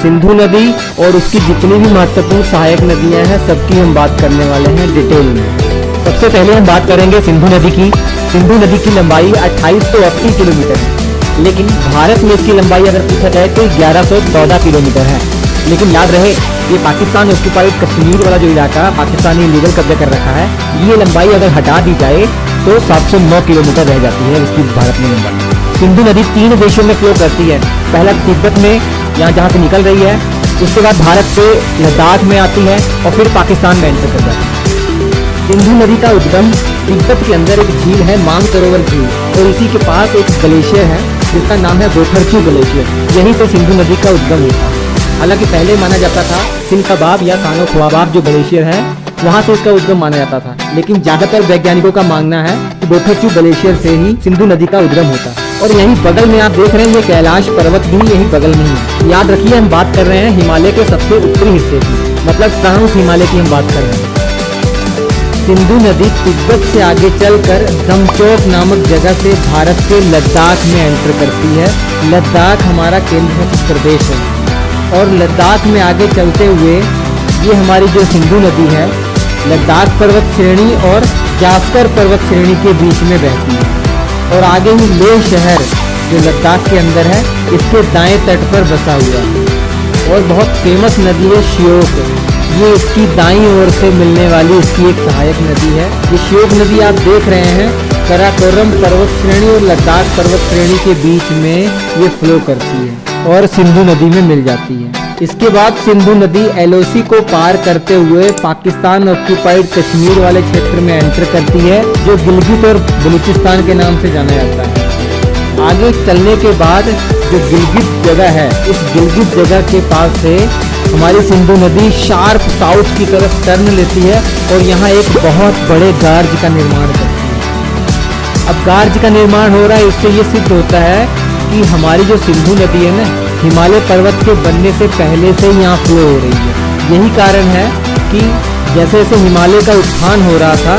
सिंधु नदी और उसकी जितनी भी महत्वपूर्ण सहायक नदियां हैं सबकी हम बात करने वाले हैं डिटेल में। सबसे पहले हम बात करेंगे सिंधु नदी की। सिंधु नदी की लंबाई 2880 किलोमीटर है, लेकिन भारत में इसकी लंबाई अगर पूछा जाए तो 1114 किलोमीटर है। लेकिन याद रहे, ये पाकिस्तान ऑक्यूपाइड कश्मीर वाला जो इलाका पाकिस्तानी लीगल कब्जा कर रखा है, ये लंबाई अगर हटा दी जाए तो 709 किलोमीटर रह जाती है इसकी भारत में लंबाई। सिंधु नदी 3 देशों में फ्लो करती है। पहला तिब्बत में, यहाँ जहाँ से निकल रही है, उसके बाद भारत से लद्दाख में आती है और फिर पाकिस्तान में एंटर कर जाती है। सिंधु नदी का उद्गम तिब्बत के अंदर एक झील है, मानसरोवर झील, और इसी के पास एक ग्लेशियर है जिसका नाम है बोथरचू ग्लेशियर। यहीं से सिंधु नदी का उद्गम हुआ। हालांकि पहले माना जाता था सिंध कबाब या सानो ख्वाबाब जो ग्लेशियर है वहां से इसका उद्गम माना जाता था, लेकिन ज्यादातर वैज्ञानिकों का मानना है कि बोथरचू ग्लेशियर से ही सिंधु नदी का उद्गम होता है। और यहीं बगल में आप देख रहे हैं ये कैलाश पर्वत भी यहीं बगल में ही है। याद रखिए, हम बात कर रहे हैं हिमालय के सबसे उत्तरी हिस्से की, मतलब ट्रांस हिमालय की हम बात कर रहे हैं। सिंधु नदी तिब्बत से आगे चलकर दमचौक नामक जगह से भारत के लद्दाख में एंटर करती है। लद्दाख हमारा केंद्र शासित प्रदेश है और लद्दाख में आगे चलते हुए ये हमारी जो सिंधु नदी है लद्दाख पर्वत श्रेणी और जास्कर पर्वत श्रेणी के बीच में बहती है। और आगे ही लेह शहर जो लद्दाख के अंदर है इसके दाएं तट पर बसा हुआ है। और बहुत फेमस नदी है श्योक, ये इसकी दाईं ओर से मिलने वाली इसकी एक सहायक नदी है। ये श्योक नदी आप देख रहे हैं कराकोरम पर्वत श्रेणी और लद्दाख पर्वत श्रेणी के बीच में ये फ्लो करती है और सिंधु नदी में मिल जाती है। इसके बाद सिंधु नदी एलओसी को पार करते हुए पाकिस्तान ऑक्यूपाइड कश्मीर वाले क्षेत्र में एंटर करती है जो गिलगित और बलूचिस्तान के नाम से जाना जाता है। आगे चलने के बाद जो गिलगित जगह है, इस गिलगित जगह के पास से हमारी सिंधु नदी शार्प साउथ की तरफ टर्न लेती है और यहाँ एक बहुत बड़े गार्ज का निर्माण करती है। अब गार्ज का निर्माण हो रहा है, इससे ये सिद्ध होता है कि हमारी जो सिंधु नदी है ना, हिमालय पर्वत के बनने से पहले से यहाँ फ्लो हो रही है। यही कारण है कि जैसे जैसे हिमालय का उत्थान हो रहा था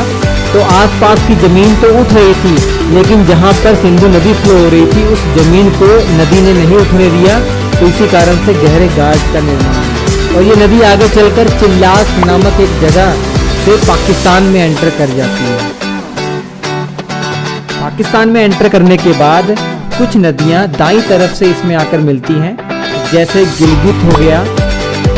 तो आसपास की जमीन तो उठ रही थी, लेकिन जहाँ पर सिंधु नदी फ्लो हो रही थी उस जमीन को नदी ने नहीं उठने दिया, तो इसी कारण से गहरे गार्ज का निर्माण हुआ। और ये नदी आगे चलकर चिल्लास नामक एक जगह से पाकिस्तान में एंटर कर जाती है। पाकिस्तान में एंटर करने के बाद कुछ नदियां दाईं तरफ से इसमें आकर मिलती हैं, जैसे गिलगित हो गया।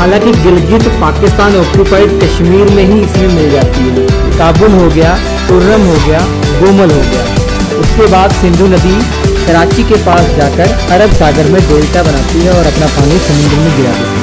हालांकि गिलगित पाकिस्तान ऑक्यूपाइड कश्मीर में ही इसमें मिल जाती है। काबुल हो गया, कुर्रम हो गया, गोमल हो गया। उसके बाद सिंधु नदी कराची के पास जाकर अरब सागर में डेल्टा बनाती है और अपना पानी समुद्र में गिरा देती है।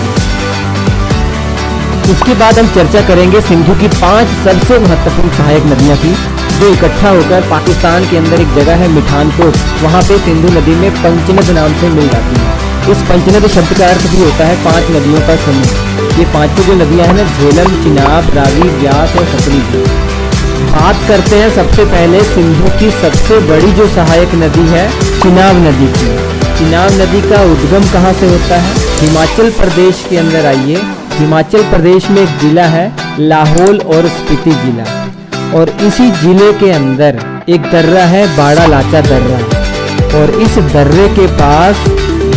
उसके बाद हम चर्चा करेंगे सिंधु की 5 सबसे महत्वपूर्ण सहायक नदियां की, जो इकट्ठा होकर पाकिस्तान के अंदर एक जगह है मिठानकोट, वहाँ पे सिंधु नदी में पंचनद नाम से मिल जाती है। इस पंचनद शब्द का अर्थ भी होता है 5 नदियों का समूह। ये 5 जो नदियाँ हैं ना, झेलम, चिनाब, रावी, व्यास और सतलुज। बात करते हैं सबसे पहले सिंधु की सबसे बड़ी जो सहायक नदी है चिनाब नदी की। चिनाब नदी का उद्गम कहाँ से होता है? हिमाचल प्रदेश के अंदर आइए। हिमाचल प्रदेश में एक जिला है लाहौल और स्पीति जिला, और इसी जिले के अंदर एक दर्रा है बाड़ा लाचा दर्रा, और इस दर्रे के पास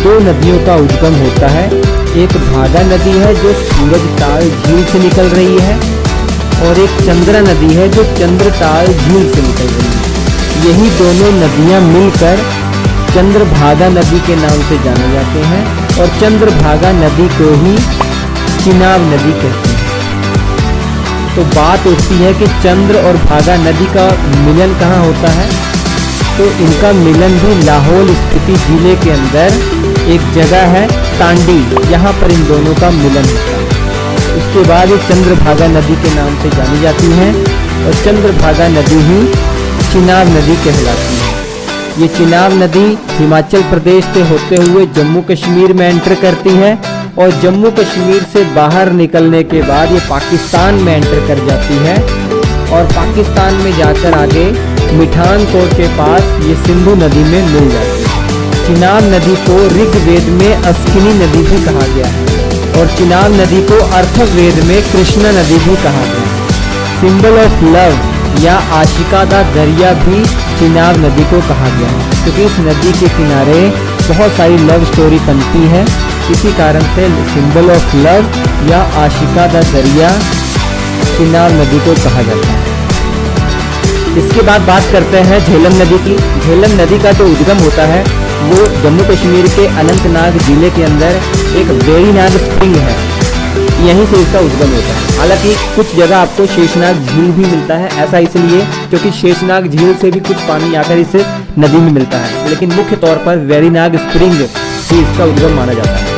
2 नदियों का उद्गम होता है। एक भागा नदी है जो सूरजताल झील से निकल रही है, और एक चंद्रा नदी है जो चंद्रताल झील से निकल रही है। यही दोनों नदियां मिलकर चंद्रभागा नदी के नाम से जाने जाते हैं, और चंद्रभागा नदी को ही चिनाब नदी कहते हैं। तो बात उठती है कि चंद्र और भागा नदी का मिलन कहाँ होता है? तो इनका मिलन भी लाहौल स्पीति जिले के अंदर एक जगह है तांडी, यहाँ पर इन दोनों का मिलन होता है। उसके बाद ये चंद्रभागा नदी के नाम से जानी जाती हैं, और चंद्रभागा नदी ही चिनाब नदी कहलाती है। ये चिनाब नदी हिमाचल प्रदेश से होते हुए जम्मू कश्मीर में एंटर करती है, और जम्मू कश्मीर से बाहर निकलने के बाद ये पाकिस्तान में एंटर कर जाती है, और पाकिस्तान में जाकर आगे मिठानकोट के पास ये सिंधु नदी में मिल जाती है। चिनाब नदी को ऋग्वेद में अस्किनी नदी भी कहा गया है, और चिनाब नदी को अथर्ववेद में कृष्णा नदी भी कहा गया है। सिंबल ऑफ लव या आशिका का दरिया भी चिनाब नदी को कहा गया है, क्योंकि इस नदी के किनारे बहुत सारी लव स्टोरी बनती है इसी कारण से सिंबल ऑफ लव या आशिका दा दरिया चिनाब नदी को कहा जाता है। इसके बाद बात करते हैं झेलम नदी की। झेलम नदी का जो उद्गम होता है वो जम्मू कश्मीर के अनंतनाग जिले के अंदर एक वेरीनाग स्प्रिंग है, यहीं से इसका उद्गम होता है। हालांकि कुछ जगह आपको शेषनाग झील भी मिलता है, ऐसा इसलिए क्योंकि शेषनाग झील से भी कुछ पानी आकर इस नदी में मिलता है, लेकिन मुख्य तौर पर वेरीनाग स्प्रिंग ही इसका उद्गम माना जाता है।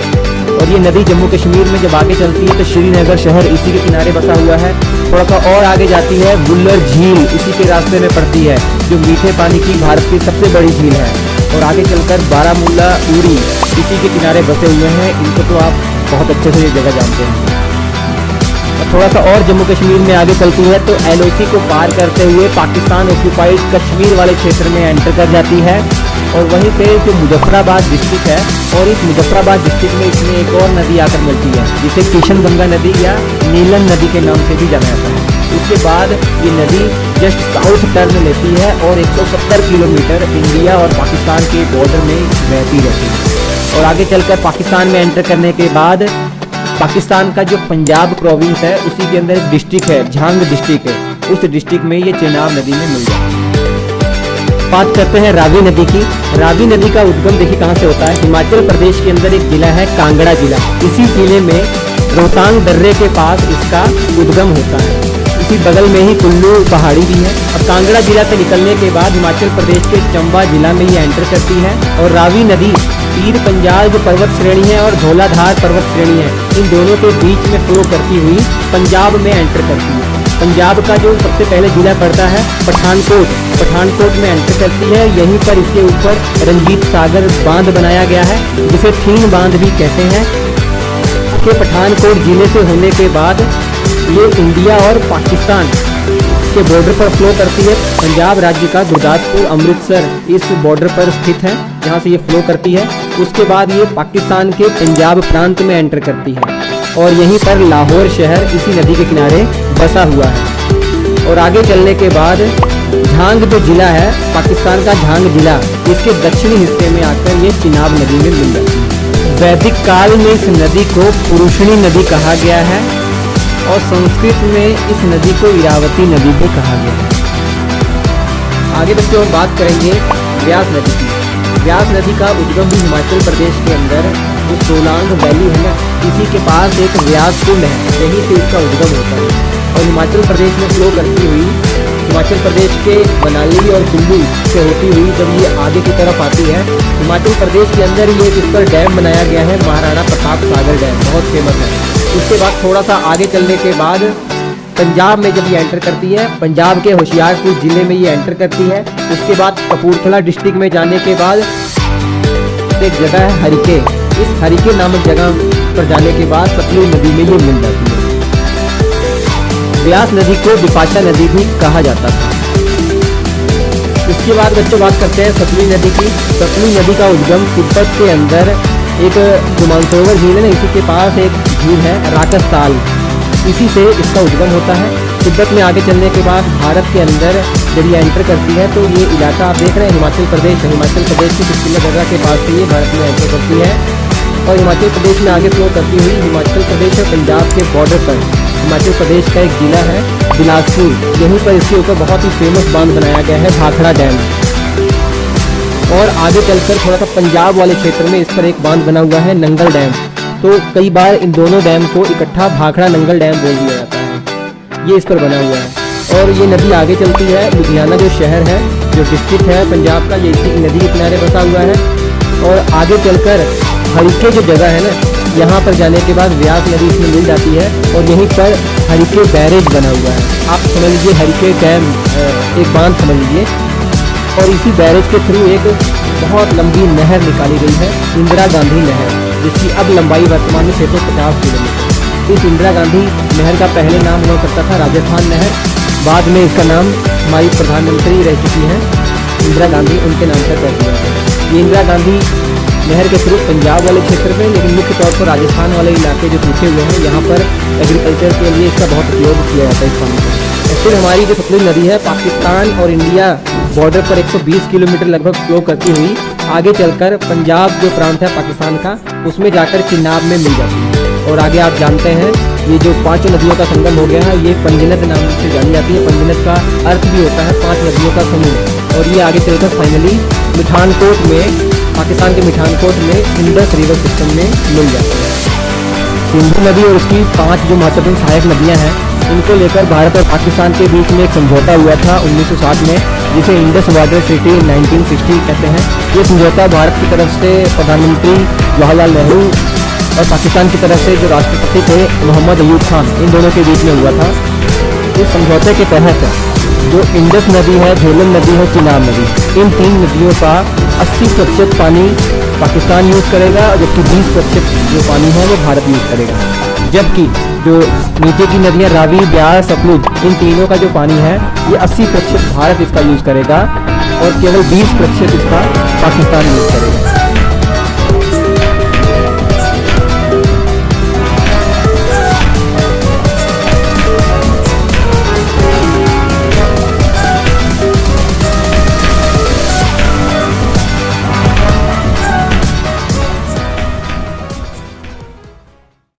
और ये नदी जम्मू कश्मीर में जब आगे चलती है तो श्रीनगर शहर इसी के किनारे बसा हुआ है। थोड़ा सा और आगे जाती है, बुल्लर झील इसी के रास्ते में पड़ती है, जो मीठे पानी की भारत की सबसे बड़ी झील है। और आगे चलकर बारामूला, उरी इसी के किनारे बसे हुए हैं। इनको तो आप बहुत अच्छे से ये जगह जानते हैं। थोड़ा सा और जम्मू कश्मीर में आगे चलती है तो एलओसी को पार करते हुए पाकिस्तान ऑक्यूपाइड कश्मीर वाले क्षेत्र में एंटर कर जाती है। और वहीं पे जो मुजफ्फराबाद डिस्ट्रिक्ट है, और इस मुजफ्फराबाद डिस्ट्रिक्ट में इसमें एक और नदी आकर मिलती है जिसे किशन गंगा नदी या नीलन नदी के नाम से भी जाना जाता है। उसके बाद ये नदी जस्ट साउथ टर्न लेती है और 170 किलोमीटर इंडिया और पाकिस्तान के बॉर्डर में बहती रहती है। और आगे चलकर पाकिस्तान में एंटर करने के बाद पाकिस्तान का जो पंजाब प्रोविंस है उसी के अंदर एक डिस्ट्रिक्ट है, झांग डिस्ट्रिक्ट है, उस डिस्ट्रिक्ट में ये चिनाब नदी में मिल जाती है। बात करते हैं रावी नदी की। रावी नदी का उद्गम देखिए कहाँ से होता है। हिमाचल प्रदेश के अंदर एक जिला है कांगड़ा जिला, इसी जिले में रोहतांग दर्रे के पास इसका उद्गम होता है। इसी बगल में ही कुल्लू पहाड़ी भी है। अब कांगड़ा जिला से निकलने के बाद हिमाचल प्रदेश के चंबा जिला में ये एंटर करती है। और रावी नदी पीर पंजाल जो पर्वत श्रेणी है और धौलाधार पर्वत श्रेणी है, इन दोनों के बीच में फ्लो करती हुई पंजाब में एंटर करती है। पंजाब का जो सबसे पहले जिला पड़ता है पठानकोट, पठानकोट में एंटर करती है। यहीं पर इसके ऊपर रंजीत सागर बांध बनाया गया है, जिसे थीन बांध भी कहते हैं। के पठानकोट जिले से होने के बाद ये इंडिया और पाकिस्तान के बॉर्डर पर फ्लो करती है। पंजाब राज्य का गुरदासपुर, अमृतसर इस बॉर्डर पर स्थित है जहाँ से ये फ्लो करती है। उसके बाद ये पाकिस्तान के पंजाब प्रांत में एंटर करती है और यहीं पर लाहौर शहर इसी नदी के किनारे बसा हुआ है। और आगे चलने के बाद झांग जो जिला है, पाकिस्तान का झांग जिला, इसके दक्षिणी हिस्से में आकर ये चिनाब नदी में मिल जाती है। वैदिक काल में इस नदी को पुरुषणी नदी कहा गया है और संस्कृत में इस नदी को इरावती नदी भी कहा गया है। आगे बच्चों हम बात करेंगे व्यास नदी की। व्यास नदी का उद्गम भी हिमाचल प्रदेश के अंदर जो सोलांग वैली है ना, इसी के पास एक व्यास कुंड है, यहीं से इसका उद्गम होता है। और हिमाचल प्रदेश में फ्लो करती हुई हिमाचल प्रदेश के मनाली और कुल्लू से होती हुई जब ये आगे की तरफ आती है, हिमाचल प्रदेश के अंदर ये इस पर डैम बनाया गया है, महाराणा प्रताप सागर डैम, बहुत फेमस है। उसके बाद थोड़ा सा आगे चलने के बाद पंजाब में जब ये एंटर करती है, पंजाब के होशियारपुर जिले में ये एंटर करती है। उसके बाद कपूरथला डिस्ट्रिक्ट में जाने के बाद एक जगह है हरिके, इस हरिके नामक जगह पर जाने के बाद सतलुज नदी में ये मिल जाती है। व्यास नदी को विपाशा नदी भी कहा जाता था। इसके बाद बच्चों बात करते हैं सतलुज नदी की। सतलुज नदी का उद्गम तिब्बत के अंदर एक जो मानसरोवर झील है ना, इसी के पास एक झील है राकसताल, इसी से इसका उद्गम होता है। तिब्बत में आगे चलने के बाद भारत के अंदर जब ये एंटर करती है तो ये इलाका आप देख रहे हैं हिमाचल प्रदेश है। हिमाचल प्रदेश की किला दर्रा के पास से ये भारत में एंटर करती है और हिमाचल प्रदेश में आगे फ्लो करती हुई हिमाचल प्रदेश और पंजाब के बॉर्डर पर हिमाचल प्रदेश का एक जिला है बिलासपुर, यहीं पर इसके ऊपर बहुत ही फेमस बांध बनाया गया है भाखड़ा डैम। और आगे चलकर थोड़ा सा पंजाब वाले क्षेत्र में इस पर एक बांध बना हुआ है नंगल डैम। तो कई बार इन दोनों डैम को इकट्ठा भाखड़ा नंगल डैम बोल दिया जाता है, ये इस पर बना हुआ है। और ये नदी आगे चलती है, लुधियाना जो शहर है, जो डिस्ट्रिक्ट है पंजाब का, ये इसी नदी के किनारे बसा हुआ है। और आगे चलकर हरिके जो जगह है ना, यहाँ पर जाने के बाद व्यास नदी इसमें मिल जाती है और यहीं पर हरिके बैरेज बना हुआ है। आप समझ लीजिए हरिके डैम एक बांध समझ लीजिए। और इसी बैरेज के थ्रू एक बहुत लंबी नहर निकाली गई है, इंदिरा गांधी नहर, जिसकी अब लंबाई वर्तमान में 650 किलोमीटर। इस इंदिरा गांधी नहर का पहले नाम हुआ करता था राजस्थान नहर, बाद में इसका नाम हमारी प्रधानमंत्री रह चुकी हैं इंदिरा गांधी, उनके नाम पर कर दिया गया। ये इंदिरा गांधी नहर के थ्रू पंजाब वाले क्षेत्र में, लेकिन मुख्य तौर पर राजस्थान वाले इलाके जो सूखे हुए हैं, यहाँ पर एग्रीकल्चर के लिए इसका बहुत उपयोग किया जाता है इस पानी का। और फिर हमारी जो सतलुज नदी है, पाकिस्तान और इंडिया बॉर्डर पर 120 किलोमीटर लगभग फ्लो करती हुई आगे चलकर पंजाब जो प्रांत है पाकिस्तान का, उसमें जाकर चिनाब में मिल जाती है। और आगे आप जानते हैं ये जो 5 नदियों का संगम हो गया है, ये पंजनद नाम से जानी जाती है। पंजनद का अर्थ भी होता है 5 नदियों का समूह। और ये आगे चलकर फाइनली मिठानकोट में, पाकिस्तान के मिठानकोट में इंडस रिवर सिस्टम में मिल जाती है। सिंधु नदी और उसकी 5 जो महत्वपूर्ण सहायक नदियां हैं, इनको लेकर भारत और पाकिस्तान के बीच में एक समझौता हुआ था 1960 में, जिसे इंडस वाटर ट्रीटी 1960 कहते हैं। ये समझौता भारत की तरफ से प्रधानमंत्री जवाहरलाल नेहरू और पाकिस्तान की तरफ से जो राष्ट्रपति थे मोहम्मद अयूब खान, इन दोनों के बीच में हुआ था। इस समझौते के तहत जो इंडस नदी है, झेलम नदी है, चिनाब नदी, इन 3 नदियों का 80% पानी पाकिस्तान यूज़ करेगा, जबकि 20% जो पानी है वो भारत यूज़ करेगा। जबकि जो नीचे की नदियां रावी, ब्यास, सतलुज, इन तीनों का जो पानी है ये 80% भारत इसका यूज़ करेगा और केवल 20% इसका पाकिस्तान यूज़ करेगा।